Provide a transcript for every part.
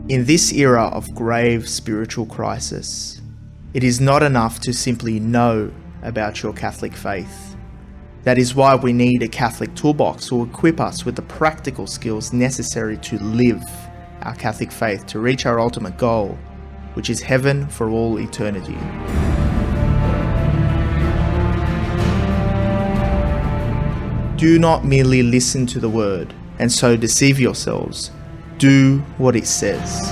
In this era of grave spiritual crisis, it is not enough to simply know about your Catholic faith. That is why we need a Catholic toolbox to equip us with the practical skills necessary to live our Catholic faith to reach our ultimate goal, which is heaven for all eternity. Do not merely listen to the word and so deceive yourselves. Do what it says.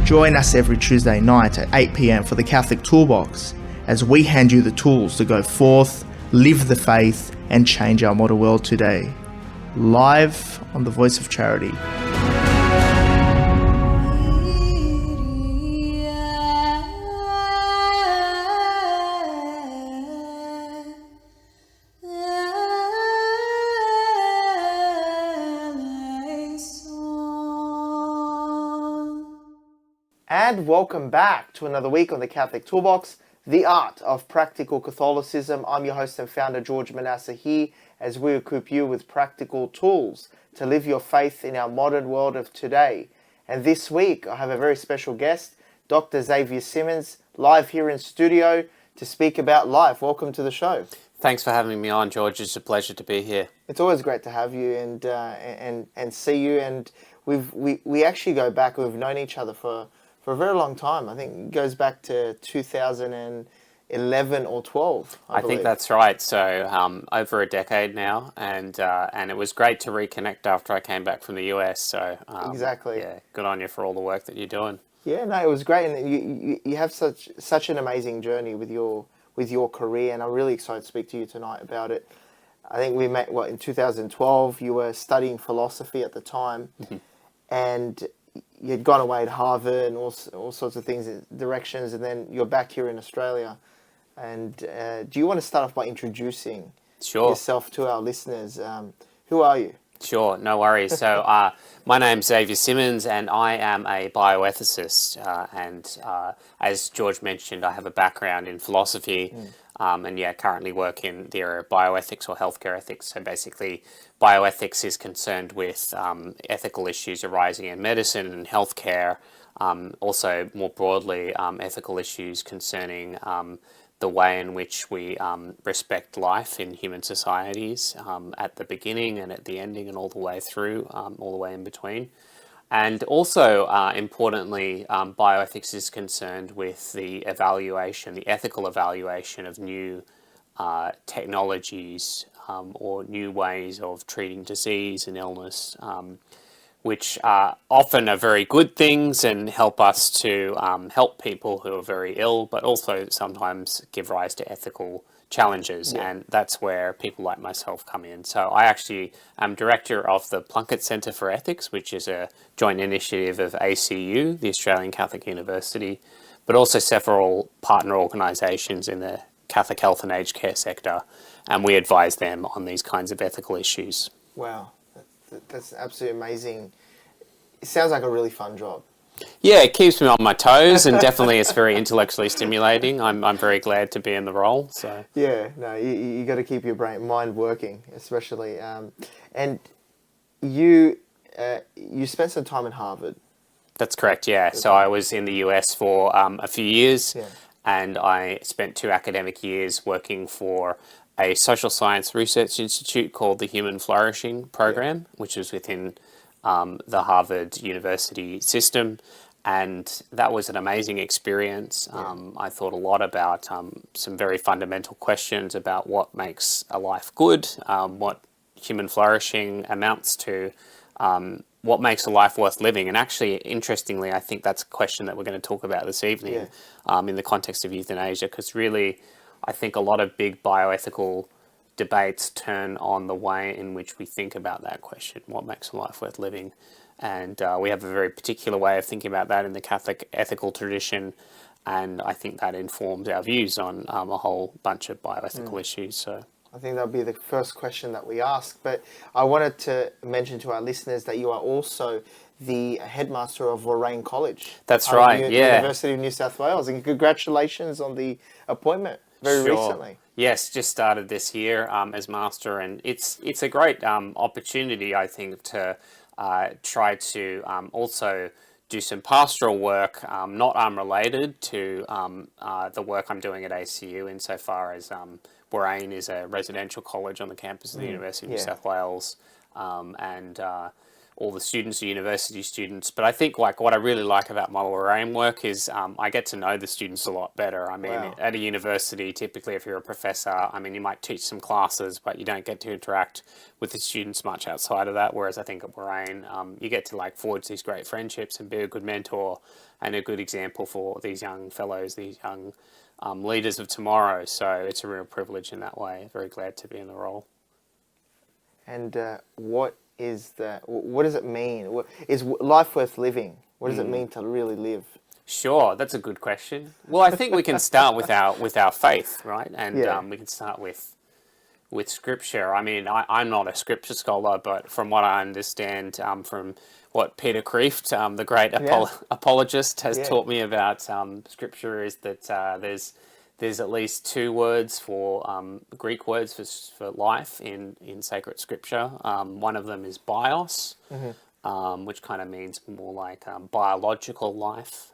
Join us every Tuesday night at 8 p.m. for the Catholic Toolbox as we hand you the tools to go forth, live the faith, and change our modern world today. Live on the Voice of Charity. And welcome back to another week on the Catholic Toolbox, the Art of Practical Catholicism. I'm your host and founder, George Manassa, here as we equip you with practical tools to live your faith in our modern world of today. And this week, I have a very special guest, Dr. Xavier Symons, live here in studio to speak about life. Welcome to the show. Thanks for having me on, George. It's a pleasure to be here. It's always great to have you and see you. And we actually go back. We've known each other for a very long time. I think it goes back to 2011 or 12. I believe. Think that's right. So over a decade now, and it was great to reconnect after I came back from the US. So exactly, yeah, good on you for all the work that you're doing. Yeah, no, it was great, and you have such an amazing journey with your career, and I'm really excited to speak to you tonight about it. I think we met in 2012. You were studying philosophy at the time, and you'd gone away to Harvard and all sorts of things, directions, and then you're back here in Australia. And do you want to start off by introducing yourself to our listeners? Who are you? Sure, no worries. So my name's Xavier Symons, and I am a bioethicist. As George mentioned, I have a background in philosophy. Currently work in the area of bioethics or healthcare ethics. So basically, bioethics is concerned with ethical issues arising in medicine and healthcare. Also, more broadly, ethical issues concerning the way in which we respect life in human societies at the beginning and at the ending and all the way through, all the way in between. And also, importantly, bioethics is concerned with the ethical evaluation of new technologies or new ways of treating disease and illness, which often are very good things and help us to help people who are very ill, but also sometimes give rise to ethical challenges, and that's where people like myself come in. So I actually am director of the Plunkett Centre for Ethics, which is a joint initiative of ACU, the Australian Catholic University, but also several partner organisations in the Catholic health and aged care sector, and we advise them on these kinds of ethical issues. Wow, that's absolutely amazing. It sounds like a really fun job. Yeah, it keeps me on my toes, and definitely it's very intellectually stimulating. I'm very glad to be in the role. So yeah, no, you got to keep your mind working, especially. And you spent some time in Harvard. That's correct. Yeah, so I was in the US for a few years, and I spent 2 academic years working for a social science research institute called the Human Flourishing Program, which was within the Harvard University system, and that was an amazing experience. I thought a lot about some very fundamental questions about what makes a life good, what human flourishing amounts to, what makes a life worth living. And actually, interestingly, I think that's a question that we're going to talk about this evening in the context of euthanasia, because really, I think a lot of big bioethical debates turn on the way in which we think about that question, what makes a life worth living. And we have a very particular way of thinking about that in the Catholic ethical tradition, and I think that informs our views on a whole bunch of bioethical issues. So I think that'll be the first question that we ask, but I wanted to mention to our listeners that you are also the headmaster of Lorraine College. That's right, University of New South Wales, and congratulations on the appointment very recently. Yes, just started this year as master, and it's a great opportunity, I think, to try to also do some pastoral work, not unrelated to the work I'm doing at ACU, insofar as Warrane is a residential college on the campus of the University of New South Wales, and all the students are university students. But I think like what I really like about my Warrane work is I get to know the students a lot better. I mean, at a university, typically if you're a professor, I mean, you might teach some classes, but you don't get to interact with the students much outside of that. Whereas I think at Warrane, you get to like forge these great friendships and be a good mentor and a good example for these young fellows, these young leaders of tomorrow. So it's a real privilege in that way. Very glad to be in the role. And what does it mean? Is life worth living? What does it mean to really live? Sure, that's a good question. Well, I think we can start with our faith, right? And we can start with Scripture. I mean, I'm not a Scripture scholar, but from what I understand, from what Peter Kreeft, the great apologist, has taught me about Scripture, is that there's at least two words for Greek words for life in sacred Scripture. One of them is bios, which kind of means more like biological life.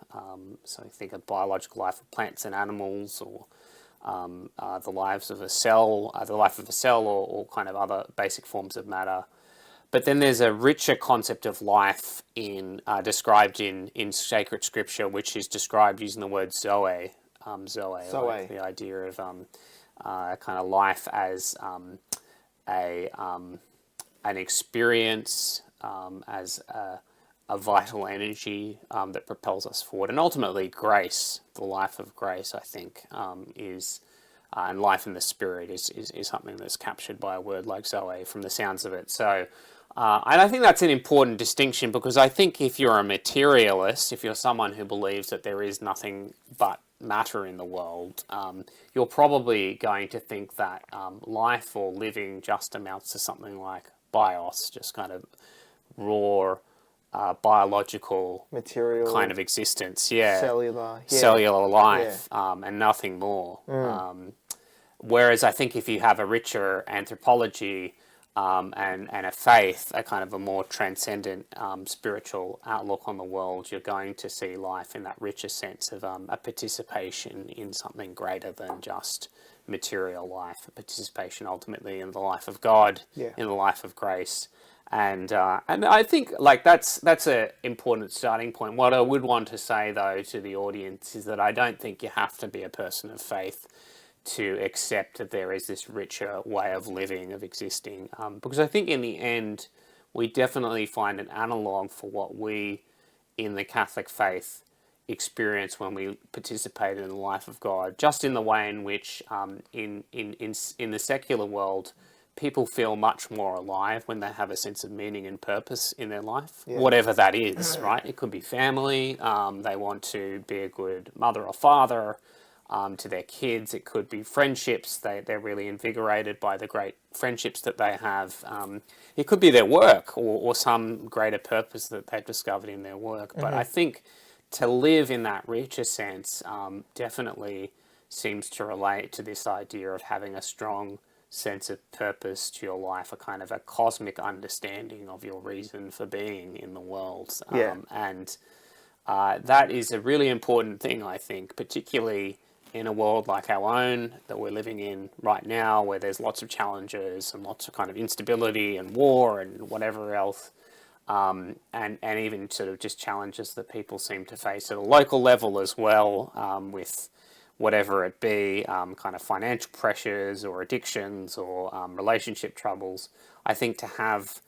So you think of biological life of plants and animals, or the lives of a cell, the life of a cell, or kind of other basic forms of matter. But then there's a richer concept of life described in sacred Scripture, which is described using the word zoe. Zoe. Like the idea of kind of life as an experience, as a vital energy that propels us forward, and ultimately grace, the life of grace, I think, is and life in the spirit is something that's captured by a word like zoe from the sounds of it. So. And I think that's an important distinction, because I think if you're a materialist, if you're someone who believes that there is nothing but matter in the world, you're probably going to think that life or living just amounts to something like bios, just kind of raw, biological, material kind of existence, cellular life, and nothing more. Whereas I think if you have a richer anthropology, and a faith, a kind of a more transcendent spiritual outlook on the world, you're going to see life in that richer sense of a participation in something greater than just material life, a participation ultimately in the life of God, in the life of grace. And I think like that's an important starting point. What I would want to say though to the audience is that I don't think you have to be a person of faith to accept that there is this richer way of living, of existing. Because I think in the end, we definitely find an analogue for what we in the Catholic faith experience when we participate in the life of God, just in the way in which in the secular world, people feel much more alive when they have a sense of meaning and purpose in their life, whatever that is, right? It could be family, they want to be a good mother or father, to their kids. It could be friendships. They're really invigorated by the great friendships that they have. It could be their work or some greater purpose that they've discovered in their work. But I think to live in that richer sense definitely seems to relate to this idea of having a strong sense of purpose to your life, a kind of a cosmic understanding of your reason for being in the world. And that is a really important thing, I think, particularly in a world like our own that we're living in right now, where there's lots of challenges and lots of kind of instability and war and whatever else, and even sort of just challenges that people seem to face at a local level as well, with whatever it be, kind of financial pressures or addictions or relationship troubles. I think to have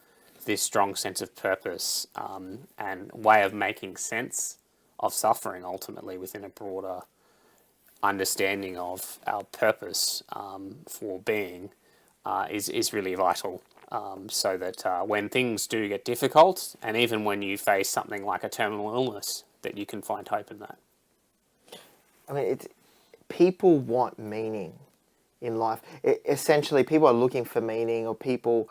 this strong sense of purpose and way of making sense of suffering ultimately within a broader understanding of our purpose for being is really vital, so that when things do get difficult, and even when you face something like a terminal illness, that you can find hope in that. I mean, people want meaning in life. Essentially, people are looking for meaning, or people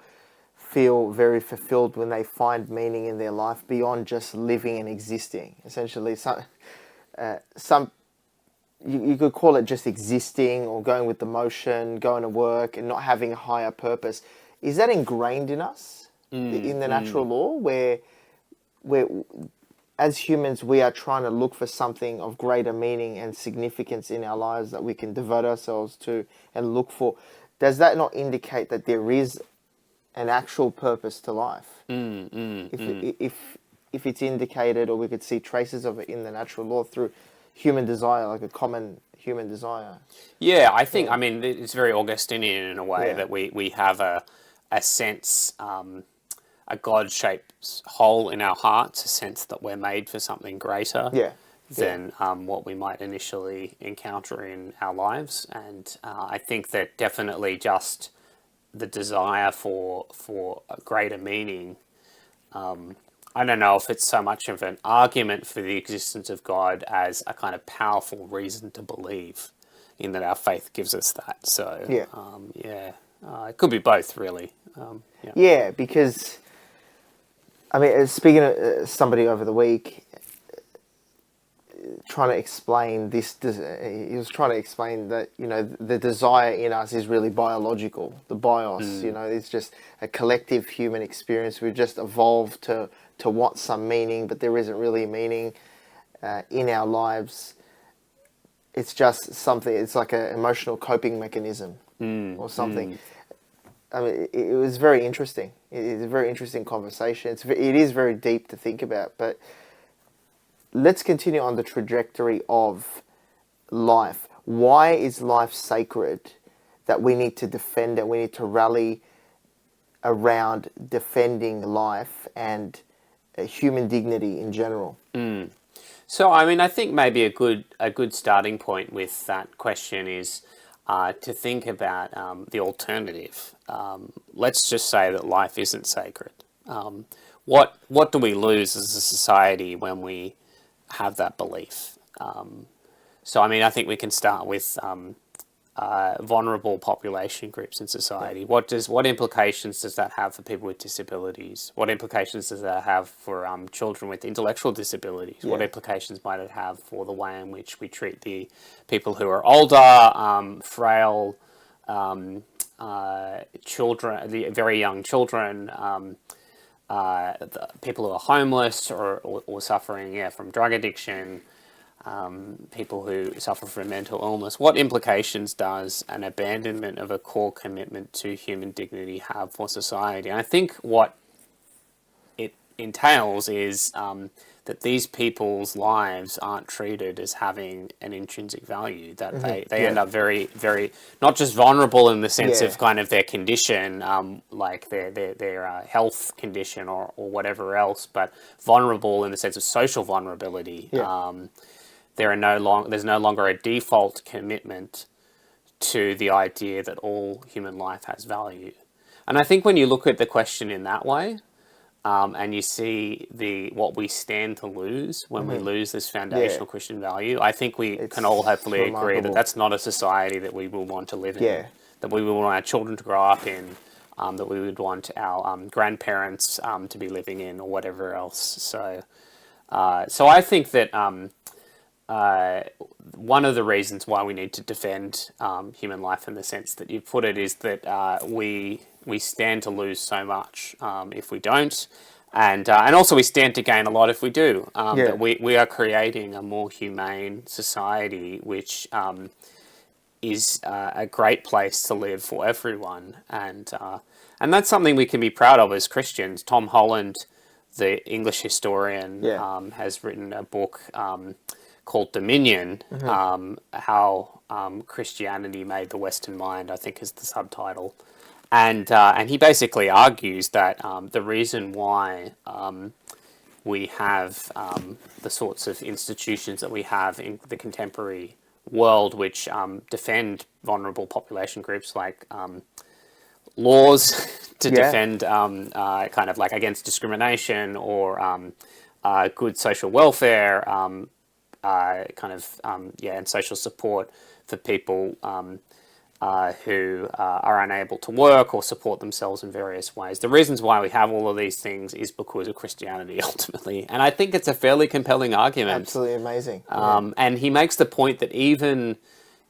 feel very fulfilled when they find meaning in their life beyond just living and existing. Essentially, some you could call it just existing or going with the motion, going to work and not having a higher purpose. Is that ingrained in us in the natural law, where as humans we are trying to look for something of greater meaning and significance in our lives that we can devote ourselves to and look for? Does that not indicate that there is an actual purpose to life? If it's indicated, or we could see traces of it in the natural law through human desire, like a common human desire. Yeah, I think, I mean, it's very Augustinian in a way that we have a sense, a God-shaped hole in our hearts, a sense that we're made for something greater than what we might initially encounter in our lives. And I think that definitely just the desire for a greater meaning, I don't know if it's so much of an argument for the existence of God as a kind of powerful reason to believe in that our faith gives us that. So, it could be both, really. Yeah, because, I mean, speaking to somebody over the week, trying to explain this, he was trying to explain that, you know, the desire in us is really biological. The bios, you know, it's just a collective human experience. We've just evolved to want some meaning, but there isn't really meaning in our lives. It's just something, it's like an emotional coping mechanism or something. I mean, it was very interesting. It is a very interesting conversation. It is very deep to think about, but let's continue on the trajectory of life. Why is life sacred that we need to defend it? We need to rally around defending life and human dignity in general. So, I mean, I think maybe a good starting point with that question is to think about the alternative. Let's just say that life isn't sacred. What do we lose as a society when we have that belief? So, I mean, I think we can start with vulnerable population groups in society. What implications does that have for people with disabilities? What implications does that have for children with intellectual disabilities? What implications might it have for the way in which we treat the people who are older, frail, children, the very young children, the people who are homeless or suffering from drug addiction, people who suffer from mental illness? What implications does an abandonment of a core commitment to human dignity have for society? And I think what it entails is that these people's lives aren't treated as having an intrinsic value, that they end up very, very, not just vulnerable in the sense of kind of their condition, like their health condition or whatever else, but vulnerable in the sense of social vulnerability. There's no longer a default commitment to the idea that all human life has value. And I think when you look at the question in that way, and you see what we stand to lose when we lose this foundational Christian value, I think it's can all hopefully agree that that's not a society that we will want to live in, that we will want our children to grow up in, that we would want our grandparents to be living in, or whatever else. So I think that one of the reasons why we need to defend human life in the sense that you put it is that we stand to lose so much if we don't, and also we stand to gain a lot if we do. That we are creating a more humane society, which is a great place to live for everyone, and that's something we can be proud of as Christians. Tom Holland, the English historian, has written a book called Dominion, how Christianity made the Western mind, I think is the subtitle. And he basically argues that the reason why we have the sorts of institutions that we have in the contemporary world, which defend vulnerable population groups, like laws to defend kind of like against discrimination, or good social welfare, and social support for people who are unable to work or support themselves in various ways. The reasons why we have all of these things is because of Christianity, ultimately. And I think it's a fairly compelling argument. Absolutely amazing. And he makes the point that even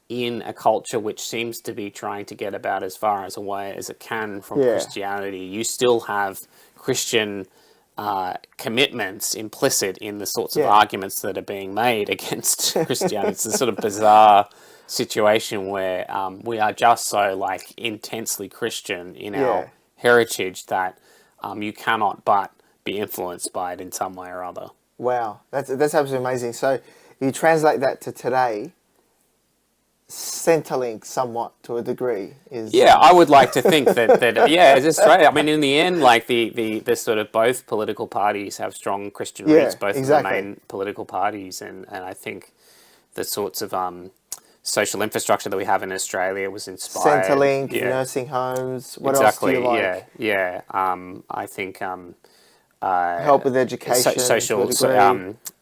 in a culture which seems to be trying to get about as far as away as it can from Christianity, you still have Christian commitments implicit in the sorts of arguments that are being made against Christianity. It's a sort of bizarre situation where we are just so like intensely Christian in our heritage that you cannot but be influenced by it in some way or other. Wow, that's absolutely amazing. So you translate that to today, Centrelink somewhat to a degree is... Yeah, I would like to think that yeah, it's Australia. I mean, in the end, like the sort of both political parties have strong Christian roots, both of the main political parties, and I think the sorts of social infrastructure that we have in Australia was inspired. Centrelink, nursing homes, what else do you like? I think... help with education, social,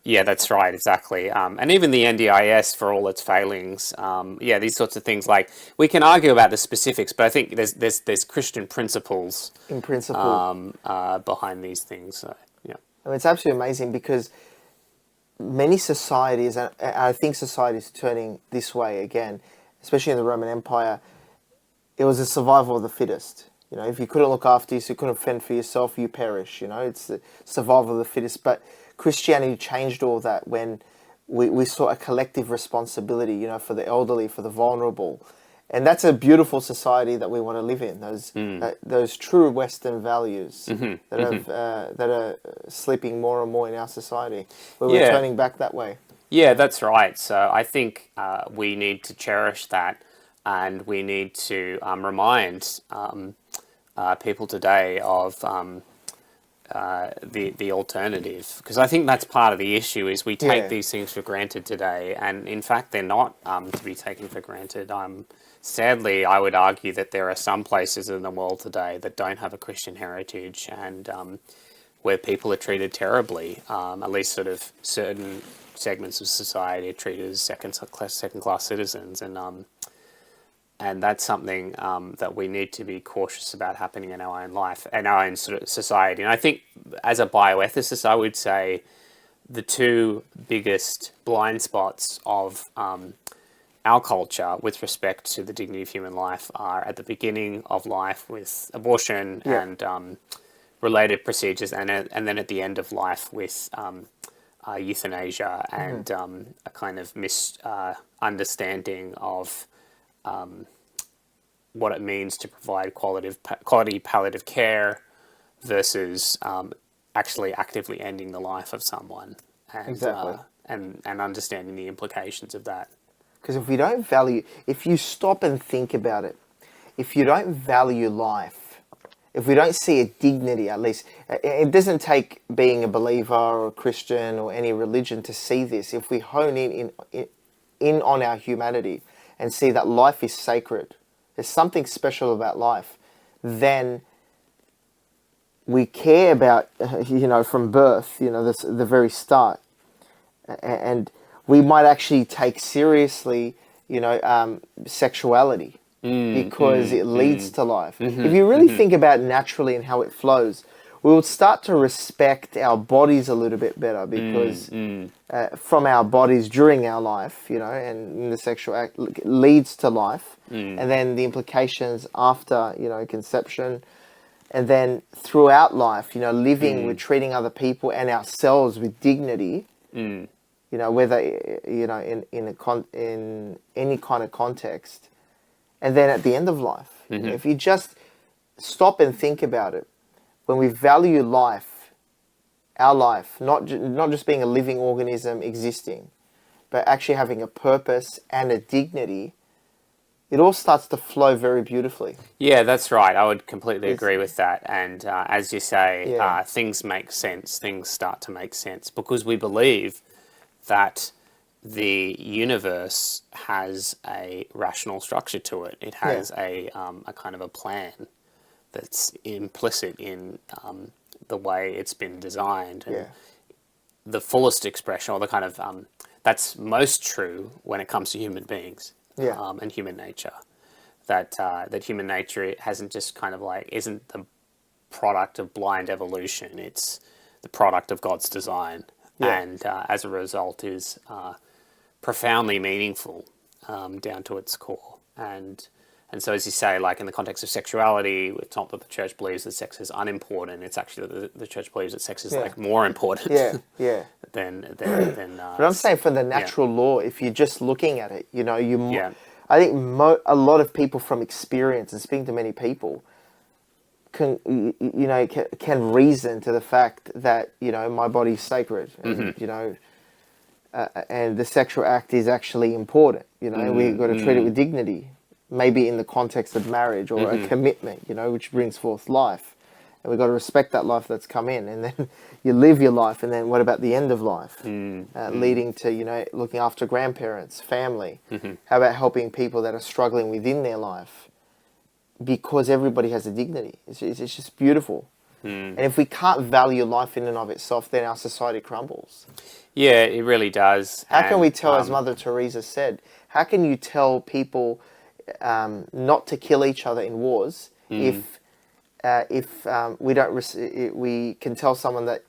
yeah, that's right, exactly. And even the NDIS, for all its failings, these sorts of things. Like, we can argue about the specifics, but I think there's Christian principles in principle behind these things. So, yeah, I mean, it's absolutely amazing because many societies, and I think society is turning this way again, especially in the Roman Empire. It was a survival of the fittest. You know, if you couldn't look after yourself, you couldn't fend for yourself, you perish. You know, it's the survival of the fittest. But Christianity changed all that when we saw a collective responsibility, you know, for the elderly, for the vulnerable. And that's a beautiful society that we want to live in. Those true Western values that are slipping more and more in our society. But we're turning back that way. Yeah, that's right. So I think we need to cherish that, and we need to remind people today of the alternative, because I think that's part of the issue. Is we take these things for granted today, and in fact they're not to be taken for granted. Sadly, I would argue that there are some places in the world today that don't have a Christian heritage, and where people are treated terribly. At least sort of certain segments of society are treated as second-class citizens, and that's something that we need to be cautious about happening in our own life and our own sort of society. And I think, as a bioethicist, I would say the two biggest blind spots of our culture with respect to the dignity of human life are at the beginning of life with abortion and related procedures, and then at the end of life with euthanasia and a kind of misunderstanding of what it means to provide quality palliative care versus actually actively ending the life of someone, and understanding the implications of that. Because if you stop and think about it, if you don't value life, if we don't see a dignity, at least, it doesn't take being a believer or a Christian or any religion to see this. If we hone in on our humanity and see that life is sacred, there's something special about life, then we care about, from birth, the very start. And we might actually take seriously, sexuality because it leads to life. If you really think about naturally and how it flows, we will start to respect our bodies a little bit better because from our bodies during our life, and the sexual act leads to life. And then the implications after, conception, and then throughout life, living, we're treating other people and ourselves with dignity. Whether in any kind of context, and then at the end of life, if you just stop and think about it, when we value life, our life, not just being a living organism existing, but actually having a purpose and a dignity, it all starts to flow very beautifully. Yeah, that's right. I would completely agree with that. And as you say, things make sense. Things start to make sense because we believe that the universe has a rational structure to it. It has a kind of a plan that's implicit in the way it's been designed. And the fullest expression, or the kind of that's most true when it comes to human beings and human nature. that human nature hasn't just kind of like isn't the product of blind evolution. It's the product of God's design, and as a result is profoundly meaningful down to its core. And so, as you say, like in the context of sexuality, it's not that the church believes that sex is unimportant. It's actually that the church believes that sex is like more important. than But I'm saying for the natural law, if you're just looking at it, I think a lot of people from experience and speaking to many people can reason to the fact that my body's sacred, and and the sexual act is actually important. We've got to treat it with dignity. Maybe in the context of marriage or a commitment, which brings forth life. And we've got to respect that life that's come in. And then you live your life, and then what about the end of life? Leading to, looking after grandparents, family. How about helping people that are struggling within their life? Because everybody has a dignity. It's just beautiful. And if we can't value life in and of itself, then our society crumbles. Yeah, it really does. How can we tell, as Mother Teresa said, how can you tell people not to kill each other in wars if we can tell someone that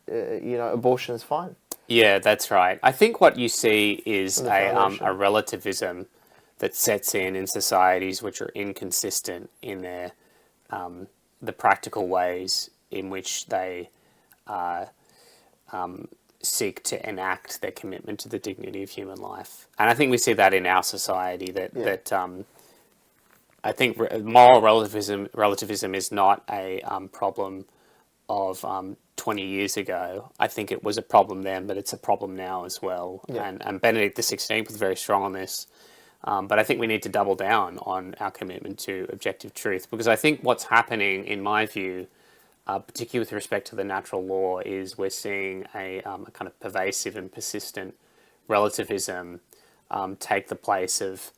abortion is fine? Yeah, that's right. I think what you see is a relativism that sets in societies which are inconsistent in their the practical ways in which they seek to enact their commitment to the dignity of human life. And I think we see that in our society that I think moral relativism is not a problem of 20 years ago. I think it was a problem then, but it's a problem now as well. And Benedict XVI was very strong on this. But I think we need to double down on our commitment to objective truth, because I think what's happening, in my view, particularly with respect to the natural law, is we're seeing a kind of pervasive and persistent relativism take the place of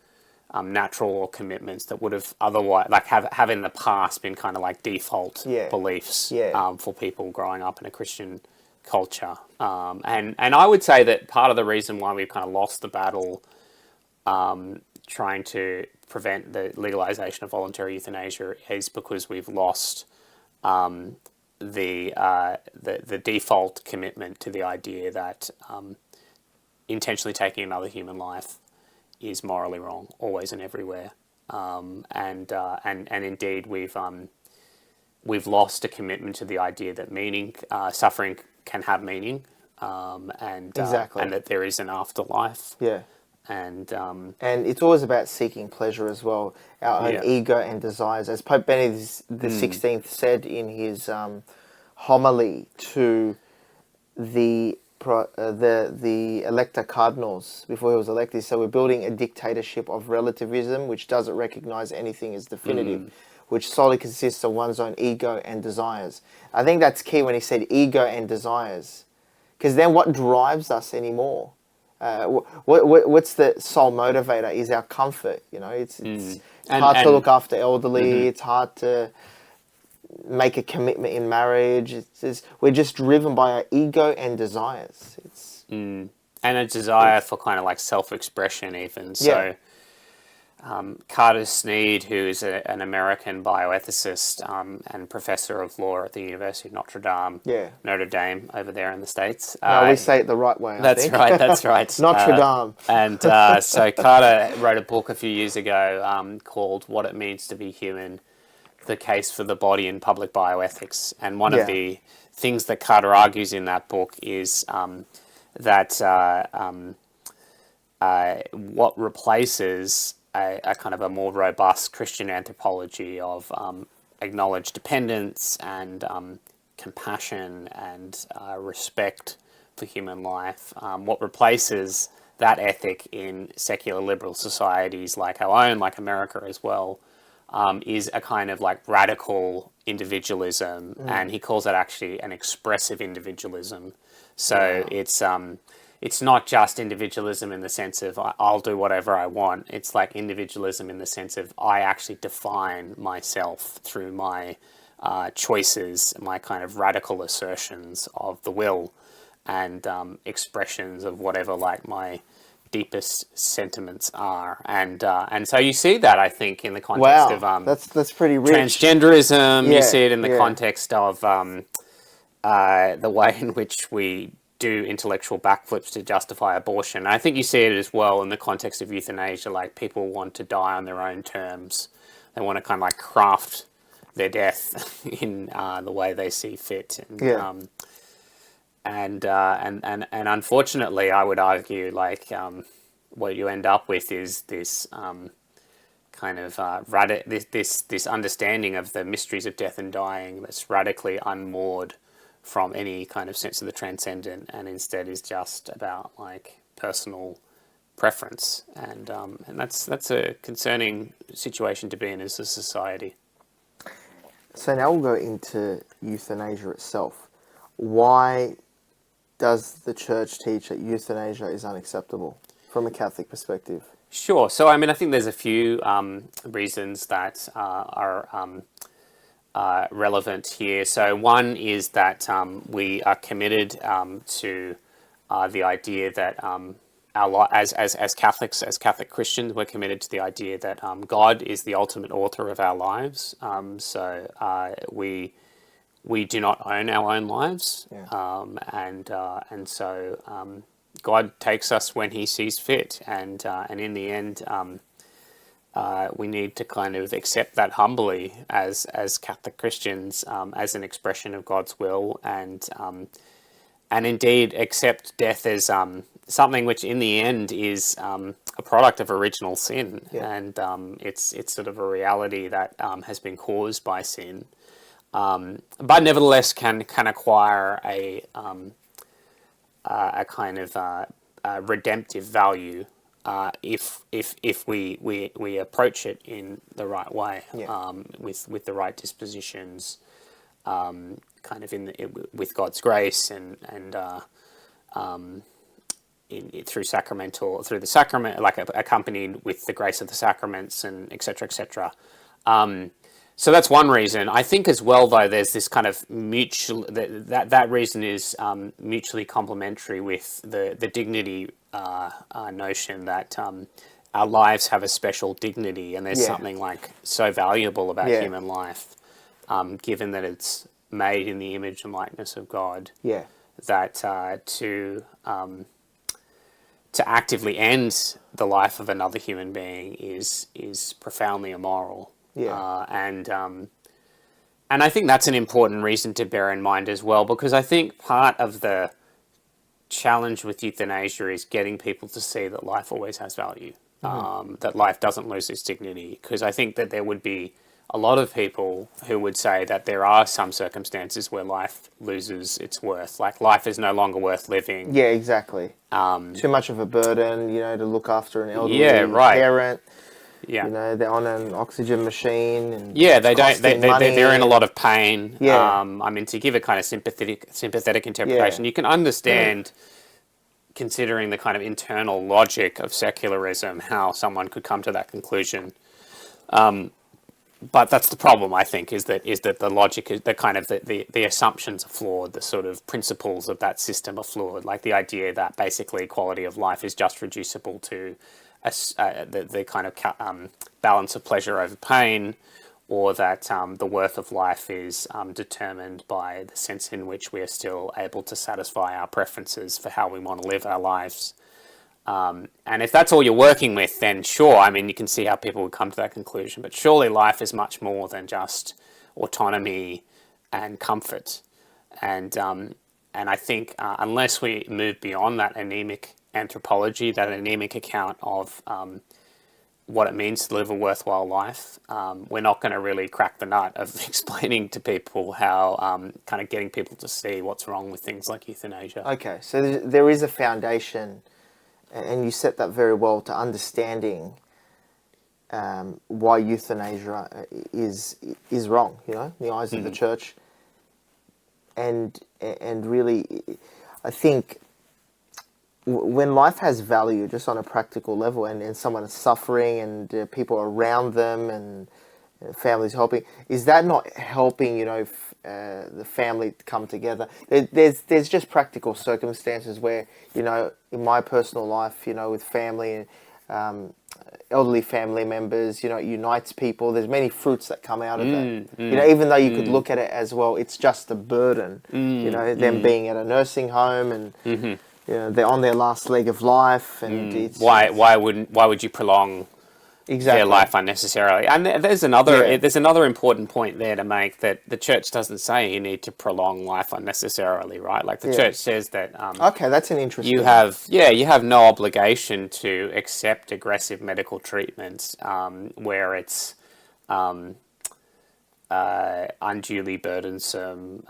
natural law commitments that would have otherwise, like have in the past been kind of like default beliefs for people growing up in a Christian culture. And I would say that part of the reason why we've kind of lost the battle trying to prevent the legalization of voluntary euthanasia is because we've lost the default commitment to the idea that intentionally taking another human life is morally wrong, always and everywhere. And indeed, we've lost a commitment to the idea that suffering can have meaning, and that there is an afterlife. And it's always about seeking pleasure as well, our own ego and desires. As Pope Benedict XVI said in his homily to the elector cardinals before he was elected, so we're building a dictatorship of relativism which doesn't recognize anything as definitive, which solely consists of one's own ego and desires. I think that's key when he said ego and desires, because then what drives us anymore? What's the sole motivator is our comfort. It's hard to look after elderly. It's hard to make a commitment in marriage. We're just driven by our ego and desires. And a desire for kind of like self-expression even. So Carter Sneed, who is an American bioethicist and professor of law at the University of Notre Dame over there in the States. No, we say it the right way, I think. That's right. Notre Dame. And so Carter wrote a book a few years ago called What It Means to Be Human, The Case for the Body in Public Bioethics. And one of the things that Carter argues in that book is that what replaces a kind of a more robust Christian anthropology of acknowledged dependence and compassion and respect for human life. What replaces that ethic in secular liberal societies like our own, like America as well, is a kind of like radical individualism, and he calls that actually an expressive individualism. So it's not just individualism in the sense of I'll do whatever I want. It's like individualism in the sense of I actually define myself through my choices, my kind of radical assertions of the will and expressions of whatever like my deepest sentiments are, and so you see that, I think, in the context Wow, of that's pretty rich. transgenderism. You Yeah, see it in the yeah. context of the way in which we do intellectual backflips to justify abortion. I think you see it as well in the context of euthanasia. Like, people want to die on their own terms. They want to kind of like craft their death in the way they see fit. And, Yeah. and unfortunately, I would argue, like, what you end up with is this kind of this understanding of the mysteries of death and dying that's radically unmoored from any kind of sense of the transcendent, and instead is just about like personal preference, and that's a concerning situation to be in as a society. So now we'll go into euthanasia itself. Why does the church teach that euthanasia is unacceptable from a Catholic perspective? Sure. So, I mean, I think there's a few reasons that are relevant here. So, one is that we are committed to the idea that as Catholics, as Catholic Christians, we're committed to the idea that God is the ultimate author of our lives. We do not own our own lives, and so God takes us when He sees fit, and in the end, we need to kind of accept that humbly as Catholic Christians, as an expression of God's will, and indeed accept death as something which, in the end, is a product of original sin, and it's sort of a reality that has been caused by sin, but nevertheless can acquire a kind of redemptive value if we approach it in the right way, with the right dispositions, kind of with God's grace, and through the sacrament, like accompanied with the grace of the sacraments, and etc. etc. So that's one reason. I think as well, though, there's this kind of mutual that reason is mutually complementary with the dignity notion that our lives have a special dignity, and there's something like so valuable about human life, given that it's made in the image and likeness of God. Yeah. That to actively end the life of another human being is profoundly immoral. Yeah. And I think that's an important reason to bear in mind as well, because I think part of the challenge with euthanasia is getting people to see that life always has value, that life doesn't lose its dignity. Because I think that there would be a lot of people who would say that there are some circumstances where life loses its worth, like life is no longer worth living. Yeah, exactly. Too much of a burden, to look after an elderly parent. Yeah. They're on an oxygen machine, and they're in a lot of pain. Yeah. I mean, to give a kind of sympathetic interpretation, you can understand, considering the kind of internal logic of secularism, how someone could come to that conclusion. But that's the problem, I think, is that the logic is the assumptions are flawed, the sort of principles of that system are flawed, like the idea that basically quality of life is just reducible to the kind of balance of pleasure over pain, or that the worth of life is determined by the sense in which we are still able to satisfy our preferences for how we want to live our lives. And if that's all you're working with, then sure, I mean, you can see how people would come to that conclusion. But surely life is much more than just autonomy and comfort. And I think unless we move beyond that anemic anthropology, that anemic account of what it means to live a worthwhile life, we're not going to really crack the nut of explaining to people how, kind of getting people to see what's wrong with things like euthanasia. Okay, so there is a foundation, and you set that very well, to understanding why euthanasia is wrong, in the eyes of the church. And really, I think when life has value, just on a practical level, and someone is suffering, and people around them, and families helping. Is that not helping, the family come together? There's just practical circumstances where, in my personal life, with family and elderly family members, it unites people. There's many fruits that come out of that. Even though you could look at it as, well, it's just a burden, them being at a nursing home and, they're on their last leg of life, and why would you prolong exactly their life unnecessarily? And there's another important point there to make, that the church doesn't say you need to prolong life unnecessarily, right? Like the church says that okay, that's an interesting. you have no obligation to accept aggressive medical treatments where it's unduly burdensome,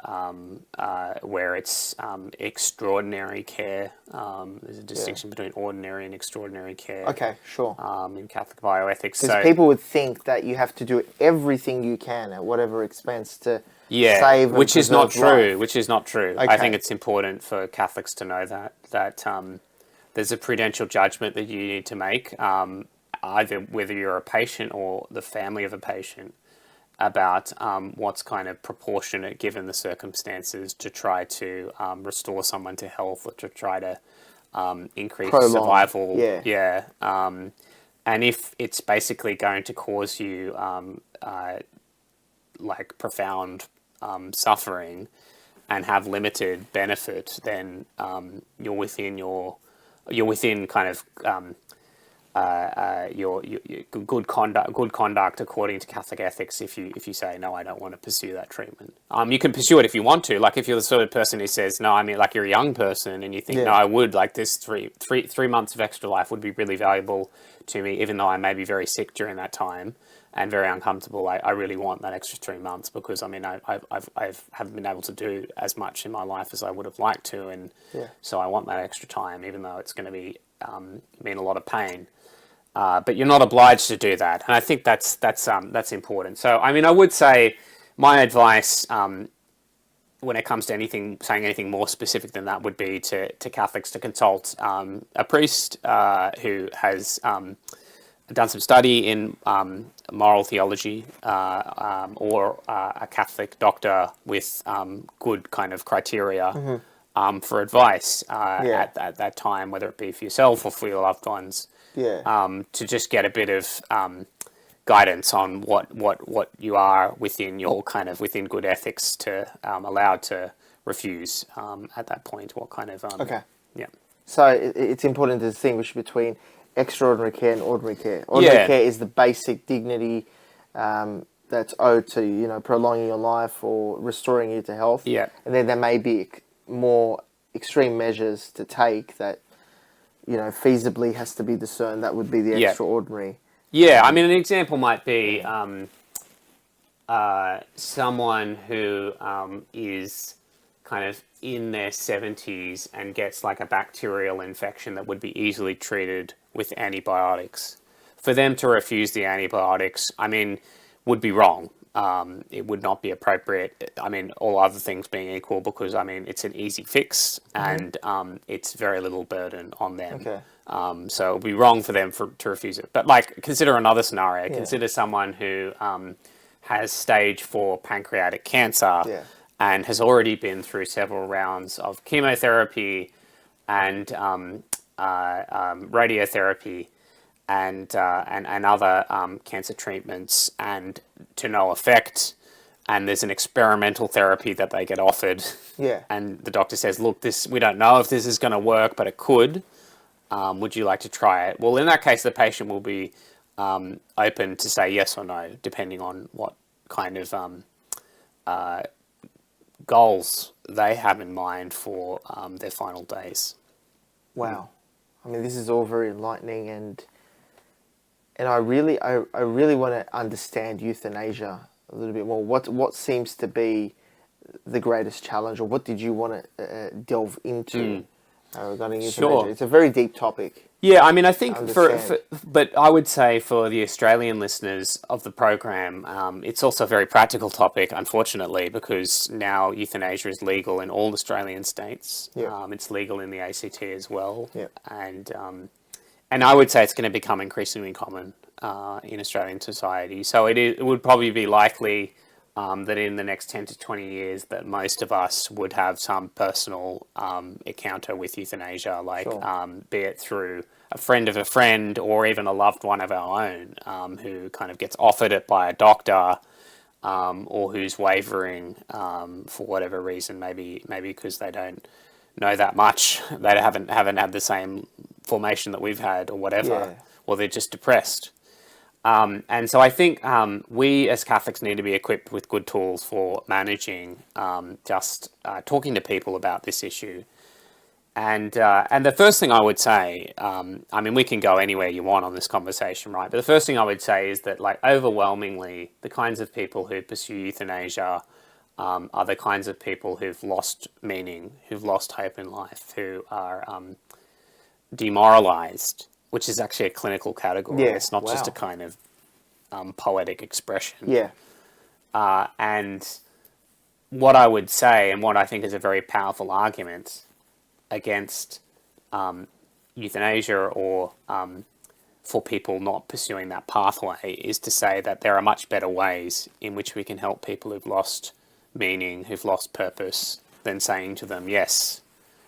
where it's extraordinary care. There's a distinction between ordinary and extraordinary care. Okay, sure. In Catholic bioethics, because people would think that you have to do everything you can at whatever expense to save, and which is not true. life. Which is not true. Okay. I think it's important for Catholics to know that there's a prudential judgment that you need to make, either whether you're a patient or the family of a patient, about what's kind of proportionate given the circumstances to try to restore someone to health, or to try to increase survival. And if it's basically going to cause you like profound suffering and have limited benefit, then you're within kind of your good conduct according to Catholic ethics if you say, no, I don't want to pursue that treatment. You can pursue it if you want to, like if you're the sort of person who says, no, I mean, like you're a young person and you think, no, I would, like this three months of extra life would be really valuable to me, even though I may be very sick during that time and very uncomfortable. I really want that extra 3 months, because I mean I haven't been able to do as much in my life as I would have liked to, and so I want that extra time, even though it's going to be mean a lot of pain. But you're not obliged to do that, and I think that's important. So, I mean, I would say my advice when it comes to saying anything more specific than that would be to Catholics to consult a priest who has done some study in moral theology, or a Catholic doctor with good kind of criteria for advice at that time, whether it be for yourself or for your loved ones. To just get a bit of guidance on what you are within good ethics to allowed to refuse at that point. What kind of So it's important to distinguish between extraordinary care and ordinary care. Ordinary care is the basic dignity that's owed to prolonging your life or restoring you to health. And then there may be more extreme measures to take that feasibly has to be discerned. That would be the extraordinary. I mean, an example might be someone who is kind of in their 70s and gets like a bacterial infection that would be easily treated with antibiotics. For them to refuse the antibiotics, I mean, would be wrong. It would not be appropriate. I mean, all other things being equal, because I mean, it's an easy fix and it's very little burden on them. So it would be wrong for them to refuse it. But like, consider another scenario. Consider someone who has stage 4 pancreatic cancer and has already been through several rounds of chemotherapy and radiotherapy and other cancer treatments, and to no effect, and there's an experimental therapy that they get offered, and the doctor says, look, we don't know if this is going to work, but it could. Would you like to try it? Well, in that case, the patient will be open to say yes or no, depending on what kind of goals they have in mind for their final days. Wow. I mean, this is all very enlightening, and I really want to understand euthanasia a little bit more. What seems to be the greatest challenge, or what did you want to delve into regarding euthanasia? It's a very deep topic. Yeah, I mean, I think but I would say for the Australian listeners of the program, it's also a very practical topic, unfortunately, because now euthanasia is legal in all Australian states. It's legal in the ACT as well, and I would say it's going to become increasingly common in Australian society. So it would probably be likely that in the next 10 to 20 years that most of us would have some personal encounter with euthanasia, like be it through a friend of a friend or even a loved one of our own who kind of gets offered it by a doctor, or who's wavering for whatever reason, maybe because they don't know that much, they haven't had the same formation that we've had or whatever, or they're just depressed. And so I think we as Catholics need to be equipped with good tools for managing just talking to people about this issue. And the first thing I would say, I mean, we can go anywhere you want on this conversation, right? But the first thing I would say is that, like, overwhelmingly, the kinds of people who pursue euthanasia are the kinds of people who've lost meaning, who've lost hope in life, who are demoralized, which is actually a clinical category. Yeah, it's not just a kind of poetic expression. Yeah. And what I would say, and what I think is a very powerful argument against euthanasia or for people not pursuing that pathway, is to say that there are much better ways in which we can help people who've lost meaning, who've lost purpose, than saying to them, yes,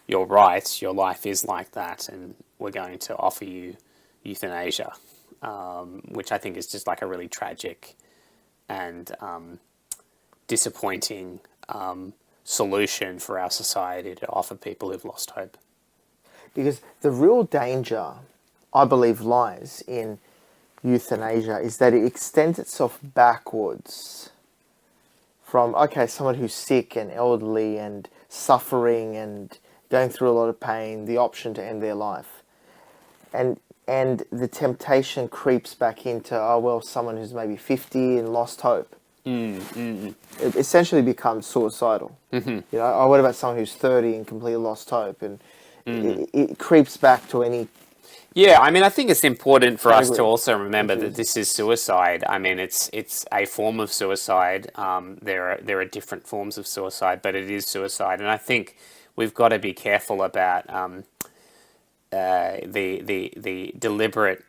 you're right, your life is like that, and we're going to offer you euthanasia, which I think is just like a really tragic and disappointing solution for our society to offer people who've lost hope. Because the real danger, I believe, lies in euthanasia is that it extends itself backwards from, okay, someone who's sick and elderly and suffering and going through a lot of pain, the option to end their life. And the temptation creeps back into, oh, well, someone who's maybe 50 and lost hope. It essentially becomes suicidal. You know, oh, what about someone who's 30 and completely lost hope? And it creeps back to any... Yeah, I mean, I think it's important for us to also remember that this is suicide. I mean, it's a form of suicide. There are different forms of suicide, but it is suicide. And I think we've got to be careful about the deliberate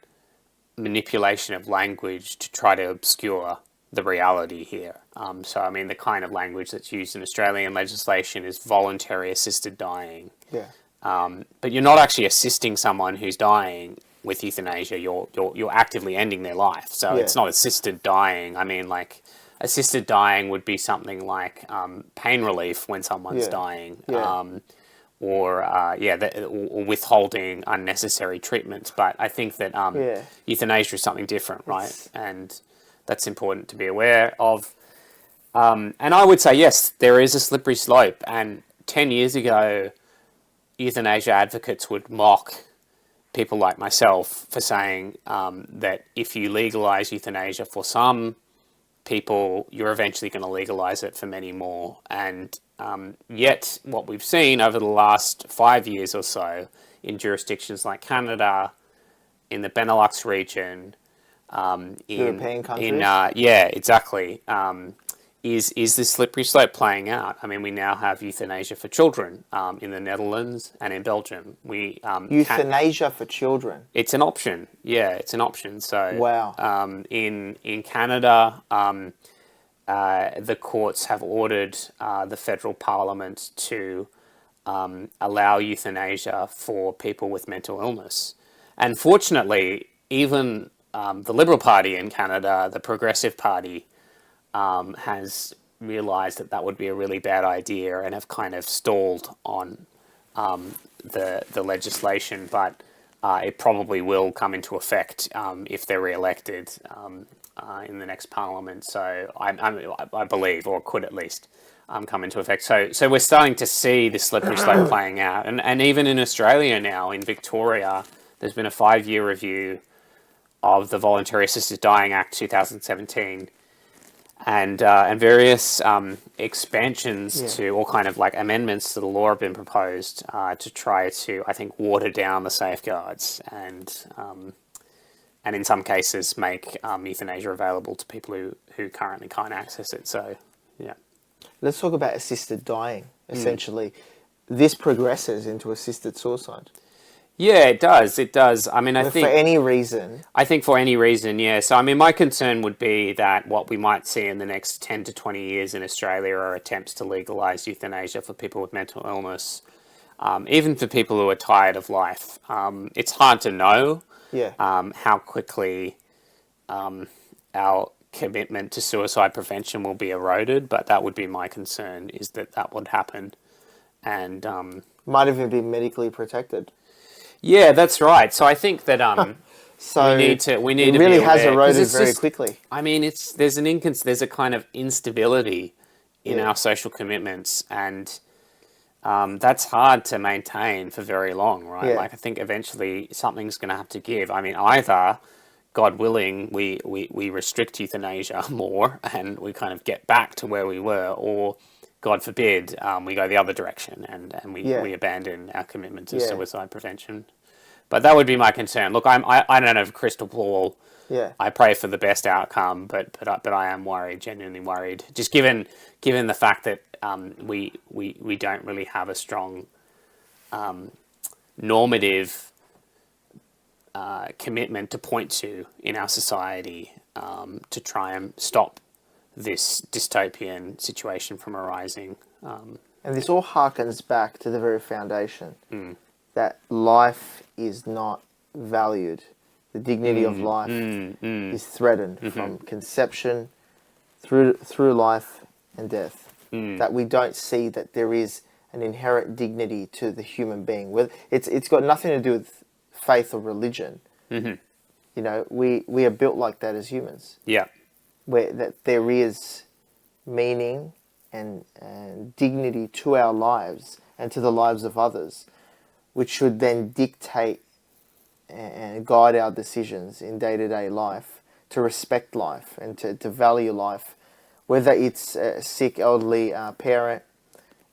manipulation of language to try to obscure the reality here. So, I mean, the kind of language that's used in Australian legislation is voluntary assisted dying. Yeah. But you're not actually assisting someone who's dying with euthanasia. You're actively ending their life. So it's not assisted dying. I mean, like, assisted dying would be something like pain relief when someone's dying, or withholding unnecessary treatments. But I think that euthanasia is something different, right? And that's important to be aware of. And I would say, yes, there is a slippery slope. And 10 years ago, euthanasia advocates would mock people like myself for saying that if you legalize euthanasia for some people, you're eventually going to legalize it for many more. And yet what we've seen over the last 5 years or so in jurisdictions like Canada, in the Benelux region, European countries? Is this slippery slope playing out? I mean, we now have euthanasia for children in the Netherlands and in Belgium. Euthanasia for children? It's an option. Yeah, it's an option. So wow. In Canada, the courts have ordered the federal parliament to allow euthanasia for people with mental illness. And fortunately, even the Liberal Party in Canada, the Progressive Party, has realised that that would be a really bad idea and have kind of stalled on the legislation, but it probably will come into effect if they're re-elected in the next parliament. So I believe, or could at least come into effect. So we're starting to see this slippery slope playing out, and even in Australia now, in Victoria, there's been a 5-year review of the Voluntary Assisted Dying Act 2017. And various expansions to all kind of like amendments to the law have been proposed to try to, I think, water down the safeguards and in some cases make euthanasia available to people who currently can't access it. So, yeah. Let's talk about assisted dying. Essentially, this progresses into assisted suicide. Yeah, it does. It does. I mean, For any reason. I think for any reason, yeah. So, I mean, my concern would be that what we might see in the next 10 to 20 years in Australia are attempts to legalise euthanasia for people with mental illness, even for people who are tired of life. It's hard to know Yeah. how quickly our commitment to suicide prevention will be eroded, but that would be my concern, is that that would happen. And Might even be medically protected. yeah, that's right. So I think that So we need to it be really aware, has 'cause eroded it's very just, quickly. I mean, there's a kind of instability in Yeah. our social commitments, and that's hard to maintain for very long, right? Yeah. Like, I think eventually something's going to have to give. I mean, either, God willing, we restrict euthanasia more and we kind of get back to where we were, or God forbid, we go the other direction and we abandon our commitment to suicide prevention. But that would be my concern. Look, I don't have a crystal ball. Yeah. I pray for the best outcome, but I am worried, genuinely worried. Just given the fact that we don't really have a strong normative commitment to point to in our society to try and stop this dystopian situation from arising. And this all harkens back to the very foundation that life is not valued. The dignity of life is threatened from conception through life and death. That we don't see that there is an inherent dignity to the human being. It's got nothing to do with faith or religion. You know, we are built like that as humans. Yeah. Where that there is meaning and dignity to our lives and to the lives of others, which should then dictate and guide our decisions in day-to-day life, to respect life and to value life, whether it's a sick elderly parent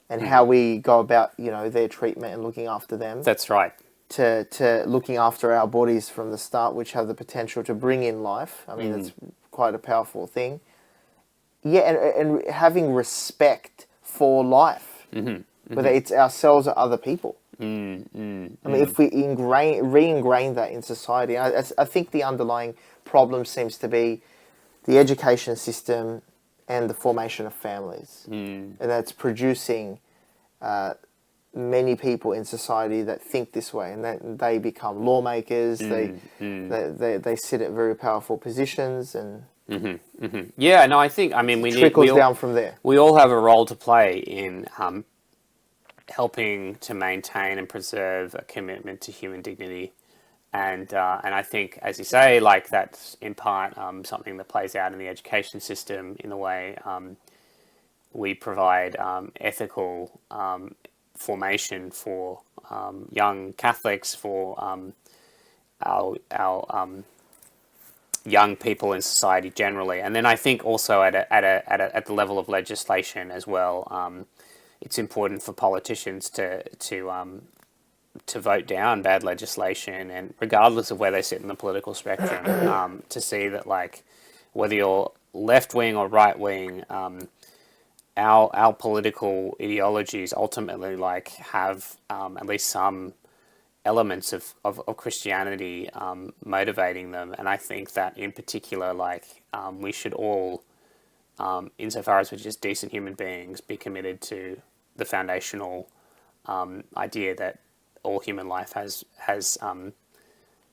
and how we go about, you know, their treatment and looking after them. That's right. To looking after our bodies from the start, which have the potential to bring in life. I mean, that's quite a powerful thing. Yeah, and having respect for life, whether it's ourselves or other people. I mean, if we re-ingrain that in society, I think the underlying problem seems to be the education system and the formation of families. And that's producing many people in society that think this way, and that they become lawmakers, they sit at very powerful positions, and Yeah, no, I think, I mean, we trickles down from there. We all have a role to play in helping to maintain and preserve a commitment to human dignity, and I think, as you say, like, that's in part something that plays out in the education system in the way we provide ethical formation for young Catholics, for our young people in society generally, and then I think also at the level of legislation as well. It's important for politicians to vote down bad legislation, and regardless of where they sit in the political spectrum, to see that, like, whether you're left wing or right wing, our political ideologies ultimately, like, have at least some elements of Christianity motivating them, and I think that in particular, like, we should all, insofar as we're just decent human beings, be committed to the foundational idea that all human life has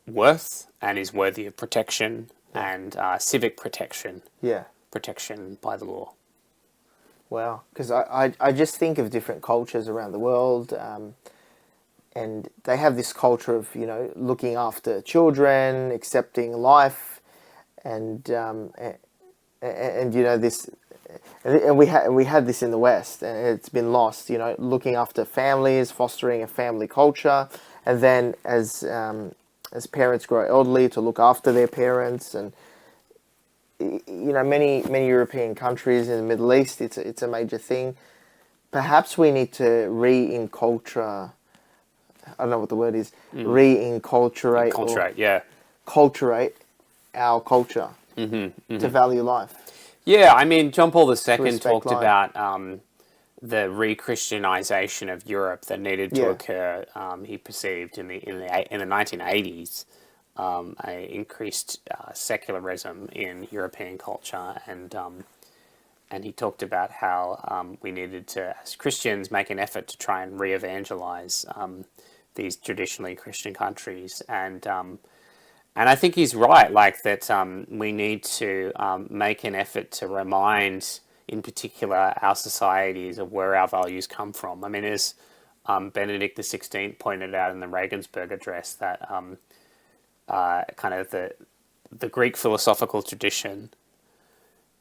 worth and is worthy of protection and civic protection. Protection by the law. Wow, because I just think of different cultures around the world, and they have this culture of, you know, looking after children, accepting life, and you know, this, and we had this in the West, and it's been lost. You know, looking after families, fostering a family culture, and then as parents grow elderly, to look after their parents, and you know, many European countries in the Middle East, it's a major thing. Perhaps we need to re-enculture. I don't know what the word is. Re-enculturate. Culturate our culture to value life. Yeah, I mean, John Paul II talked life. about the re-Christianization of Europe that needed to occur. He perceived in the 1980s a increased secularism in European culture, and he talked about how we needed to, as Christians, make an effort to try and re-evangelize these traditionally Christian countries, and I think he's right, like that we need to make an effort to remind, in particular, our societies of where our values come from. I mean, as Benedict XVI pointed out in the Regensburg Address, that kind of the Greek philosophical tradition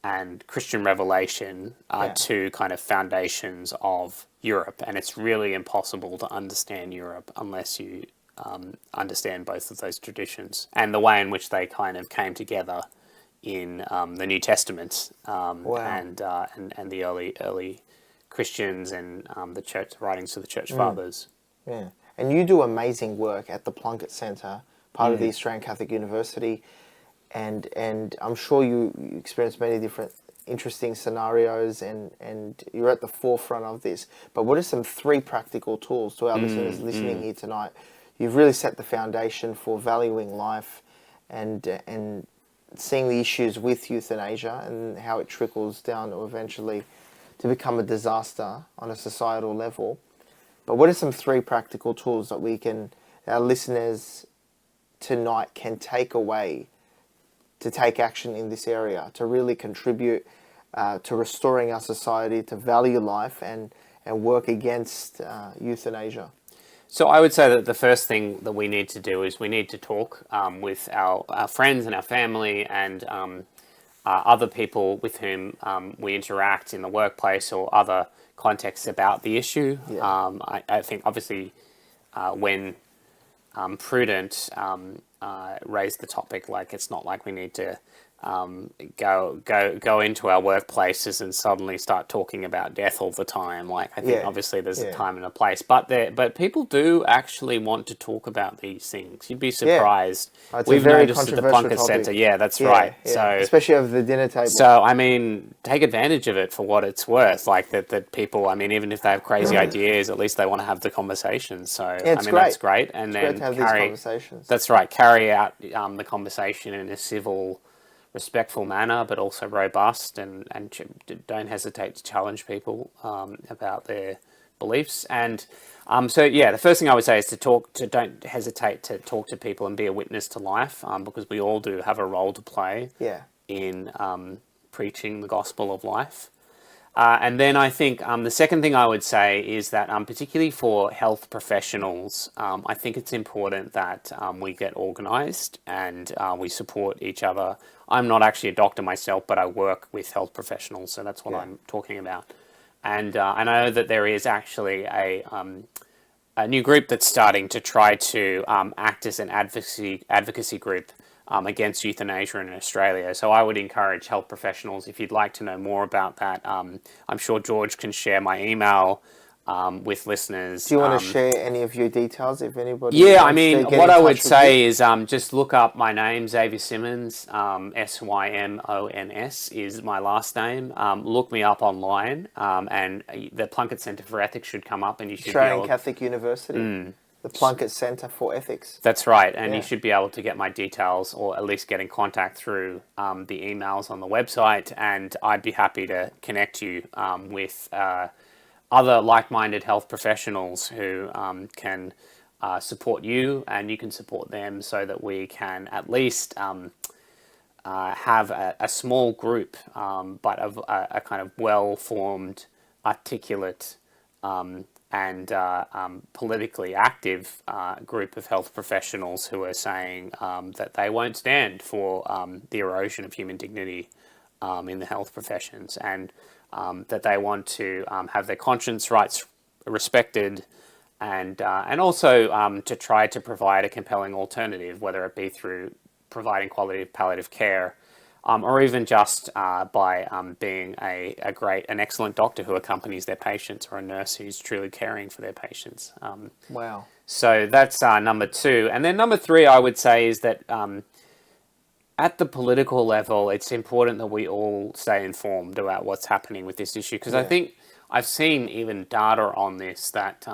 and Christian revelation are two kind of foundations of Europe, and it's really impossible to understand Europe unless you understand both of those traditions and the way in which they kind of came together in the New Testament and the early Christians and the church writings of the Church Fathers. Yeah, and you do amazing work at the Plunkett Centre, part of the Australian Catholic University, and I'm sure you experience many different interesting scenarios, and you're at the forefront of this. But what are some 3 practical tools to our listeners listening here tonight? You've really set the foundation for valuing life and seeing the issues with euthanasia and how it trickles down to eventually to become a disaster on a societal level. But what are some 3 practical tools that our listeners tonight can take away to take action in this area, to really contribute to restoring our society, to value life and work against euthanasia? So I would say that the first thing that we need to do is we need to talk with our friends and our family and other people with whom we interact in the workplace or other contexts about the issue. I think obviously when prudent, raise the topic. Like, it's not like we need to go into our workplaces and suddenly start talking about death all the time. Like, I think obviously there's a time and a place, but people do actually want to talk about these things. You'd be surprised. We've noticed at the Plunkett Centre. Yeah, that's right. Yeah. So especially over the dinner table. So I mean, take advantage of it for what it's worth. Like that people. I mean, even if they have crazy ideas, at least they want to have the conversation. So I mean, that's great. And it's then great to have these conversations. That's right. Carry out the conversation in a civil, respectful manner, but also robust, and don't hesitate to challenge people about their beliefs. And so the first thing I would say is don't hesitate to talk to people and be a witness to life, because we all do have a role to play in preaching the gospel of life. And then I think the second thing I would say is that particularly for health professionals, I think it's important that we get organised and we support each other. I'm not actually a doctor myself, but I work with health professionals, so that's what I'm talking about. And I know that there is actually a new group that's starting to try to act as an advocacy group against euthanasia in Australia. So I would encourage health professionals, if you'd like to know more about that, I'm sure George can share my email with listeners. Do you want to share any of your details if anybody I mean, what I would say is just look up my name, Xavier Symons, Symons is my last name. Look me up online, and the Plunkett Centre for Ethics should come up, and you should Australian Catholic University. The Plunkett Centre for Ethics. That's right, and you should be able to get my details, or at least get in contact through the emails on the website, and I'd be happy to connect you with other like-minded health professionals who can support you, and you can support them, so that we can at least have a small group, but of a kind of well-formed, articulate, and politically active group of health professionals who are saying that they won't stand for the erosion of human dignity in the health professions, and that they want to have their conscience rights respected, and also to try to provide a compelling alternative, whether it be through providing quality palliative care, or even just by being an excellent doctor who accompanies their patients, or a nurse who's truly caring for their patients. Wow. So that's number 2. And then number 3, I would say, is that at the political level, it's important that we all stay informed about what's happening with this issue, because I think I've seen even data on this that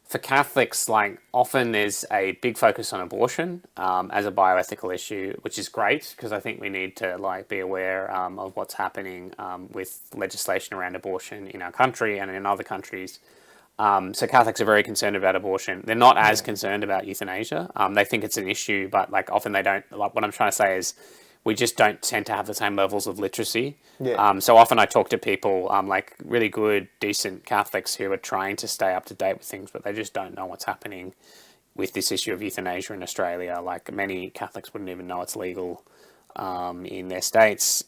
for Catholics, like often there's a big focus on abortion as a bioethical issue, which is great because I think we need to like be aware of what's happening with legislation around abortion in our country and in other countries. So Catholics are very concerned about abortion. They're not as concerned about euthanasia. They think it's an issue, but like often they don't. Like what I'm trying to say is, we just don't tend to have the same levels of literacy. Yeah. So often I talk to people, like really good, decent Catholics who are trying to stay up to date with things, but they just don't know what's happening with this issue of euthanasia in Australia. Like many Catholics wouldn't even know it's legal in their states.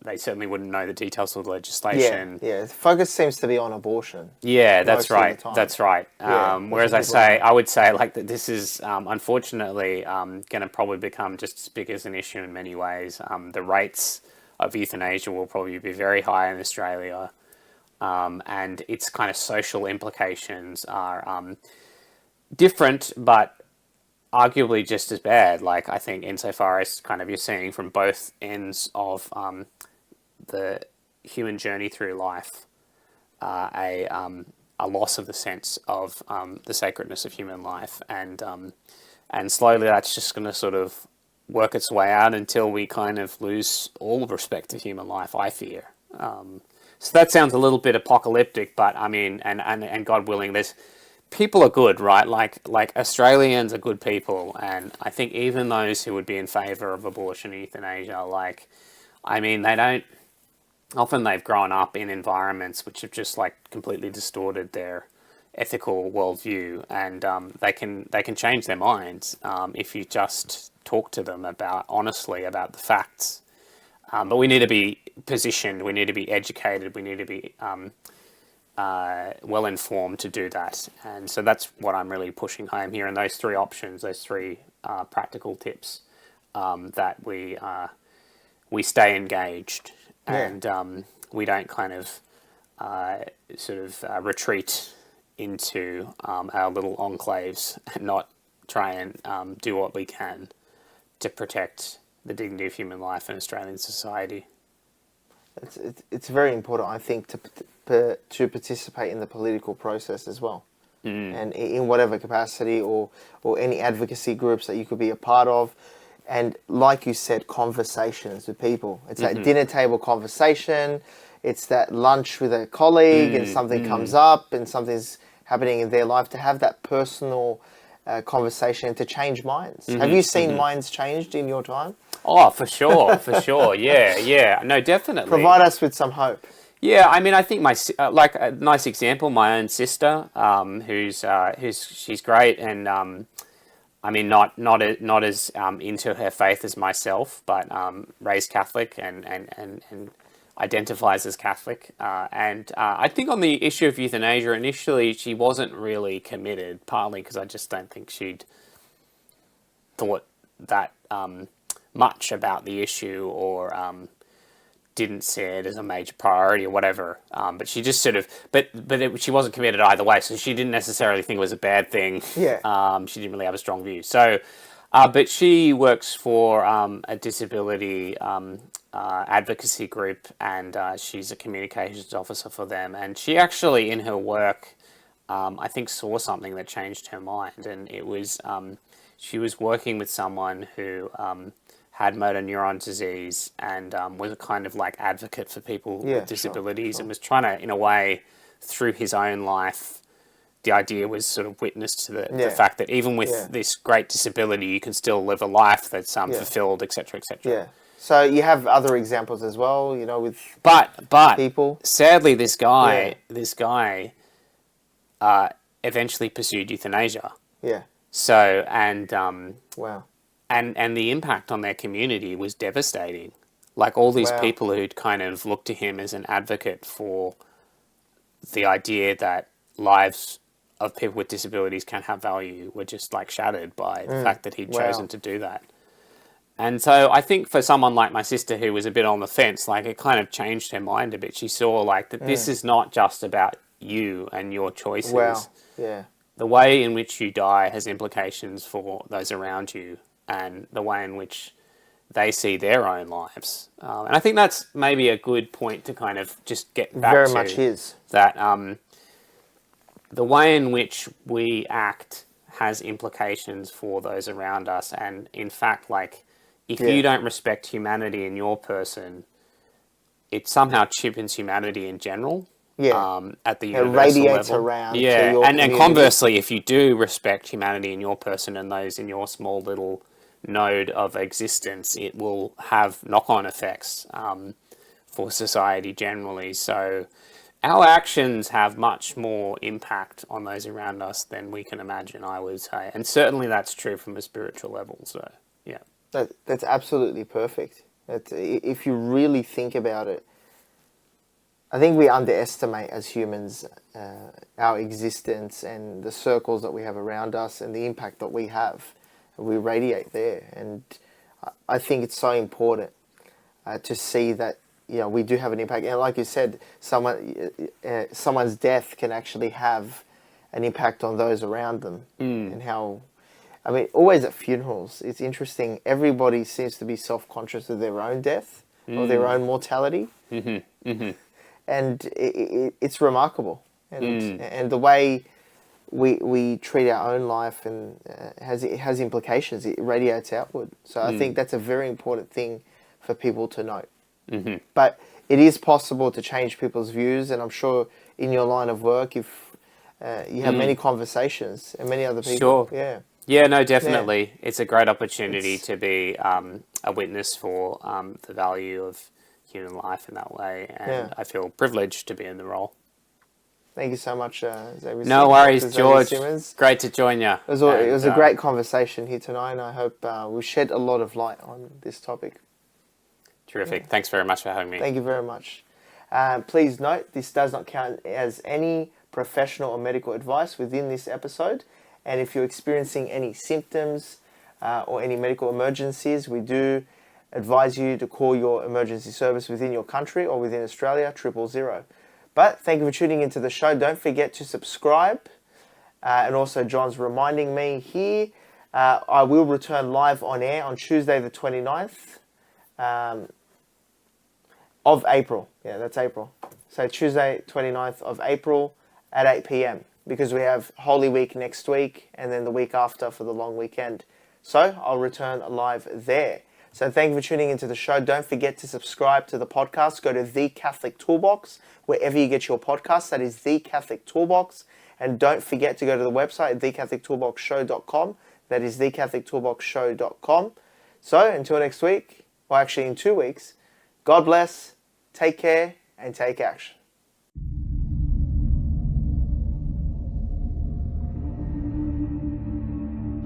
They certainly wouldn't know the details of the legislation. Yeah. The focus seems to be on abortion. Yeah, that's most of the right. time. That's right. Yeah, Whereas I would say like that this is unfortunately going to probably become just as big as an issue in many ways. The rates of euthanasia will probably be very high in Australia, and its kind of social implications are different, but arguably just as bad. Like I think insofar as kind of you're seeing from both ends of the human journey through life, a loss of the sense of the sacredness of human life, and slowly that's just going to sort of work its way out until we kind of lose all respect to human life, I fear. So that sounds a little bit apocalyptic, but I mean, and God willing, there's people are good, right? Like Australians are good people, and I think even those who would be in favour of abortion and euthanasia, like, I mean, they don't. Often they've grown up in environments which have just like completely distorted their ethical worldview, and they can change their minds if you just talk to them honestly about the facts. But we need to be positioned, we need to be educated, we need to be well informed to do that. And so that's what I'm really pushing home here. And those three options, those three practical tips, that we stay engaged. And we don't kind of retreat into our little enclaves and not try and do what we can to protect the dignity of human life in Australian society. It's very important, I think, to participate in the political process as well, and in whatever capacity or any advocacy groups that you could be a part of. And like you said, conversations with people. It's that dinner table conversation. It's that lunch with a colleague and something comes up and something's happening in their life, to have that personal conversation to change minds. Have you seen minds changed in your time? Oh, for sure, for sure. Yeah. No, definitely. Provide us with some hope. Yeah, I mean, I think like a nice example, my own sister, she's great, and I mean, not as into her faith as myself, but raised Catholic and identifies as Catholic. And I think on the issue of euthanasia, initially she wasn't really committed, partly because I just don't think she'd thought that much about the issue, or didn't see it as a major priority or whatever. But she just sort of, she wasn't committed either way, so she didn't necessarily think it was a bad thing. Yeah. She didn't really have a strong view. So, but she works for a disability advocacy group, and she's a communications officer for them. And she actually, in her work, I think saw something that changed her mind, and it was she was working with someone who had motor neuron disease, and was a kind of like advocate for people with disabilities, and was trying to, in a way, through his own life, the idea was sort of witness to the fact that even with this great disability, you can still live a life that's fulfilled, etc., etc. Yeah. So you have other examples as well, with but people. Sadly, this guy eventually pursued euthanasia. Yeah. So and wow. And the impact on their community was devastating. Like all these people who'd kind of looked to him as an advocate for the idea that lives of people with disabilities can have value were just like shattered by the fact that he'd chosen to do that. And so I think for someone like my sister who was a bit on the fence, like it kind of changed her mind a bit. She saw like that this is not just about you and your choices. Wow. Yeah. The way in which you die has implications for those around you, and the way in which they see their own lives. And I think that's maybe a good point to kind of just get back Very to. much is. That the way in which we act has implications for those around us. And in fact, like, if you don't respect humanity in your person, it somehow cheapens humanity in general. At the universal radiates level. around. Yeah, to your and community. conversely, if you do respect humanity in your person and those in your small little node of existence, it will have knock-on effects for society generally. So our actions have much more impact on those around us than we can imagine, I would say. And certainly that's true from a spiritual level. So, yeah. That's absolutely perfect. If you really think about it, I think we underestimate as humans our existence and the circles that we have around us and the impact that we have. We radiate there. And I think it's so important to see that, you know, we do have an impact. And like you said, someone's death can actually have an impact on those around them. And how, I mean, always at funerals, it's interesting. Everybody seems to be self-conscious of their own death or their own mortality. And it's remarkable. And the way we treat our own life and it has implications. It radiates outward. So I think that's a very important thing for people to note. But it is possible to change people's views, and I'm sure in your line of work, if you have many conversations and many other people. Sure. Yeah, no, definitely. It's a great opportunity to be a witness for the value of human life in that way, and I feel privileged to be in the role. Thank you so much, Xavier. No worries, Dr. George. Symons. Great to join you. It was a great conversation here tonight, and I hope we've shed a lot of light on this topic. Terrific. Thanks very much for having me. Thank you very much. Please note, this does not count as any professional or medical advice within this episode, and if you're experiencing any symptoms or any medical emergencies, we do advise you to call your emergency service within your country or within Australia, 000. But thank you for tuning into the show. Don't forget to subscribe. And also, John's reminding me here, I will return live on air on Tuesday the 29th of April. Yeah, that's April. So Tuesday 29th of April at 8 p.m. because we have Holy Week next week and then the week after for the long weekend. So I'll return live there. So thank you for tuning into the show. Don't forget to subscribe to the podcast. Go to The Catholic Toolbox, wherever you get your podcasts. That is The Catholic Toolbox. And don't forget to go to the website, thecatholictoolboxshow.com. That is thecatholictoolboxshow.com. So until next week, or actually in 2 weeks, God bless, take care, and take action.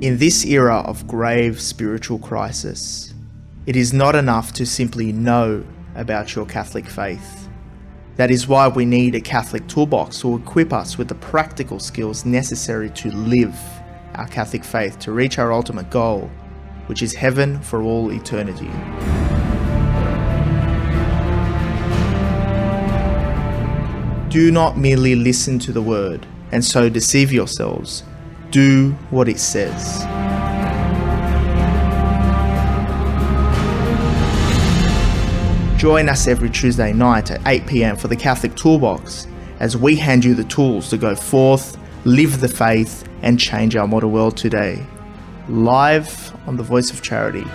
In this era of grave spiritual crisis, it is not enough to simply know about your Catholic faith. That is why we need a Catholic toolbox to equip us with the practical skills necessary to live our Catholic faith to reach our ultimate goal, which is heaven for all eternity. Do not merely listen to the word and so deceive yourselves. Do what it says. Join us every Tuesday night at 8 p.m. for the Catholic Toolbox as we hand you the tools to go forth, live the faith, and change our modern world today. Live on the Voice of Charity.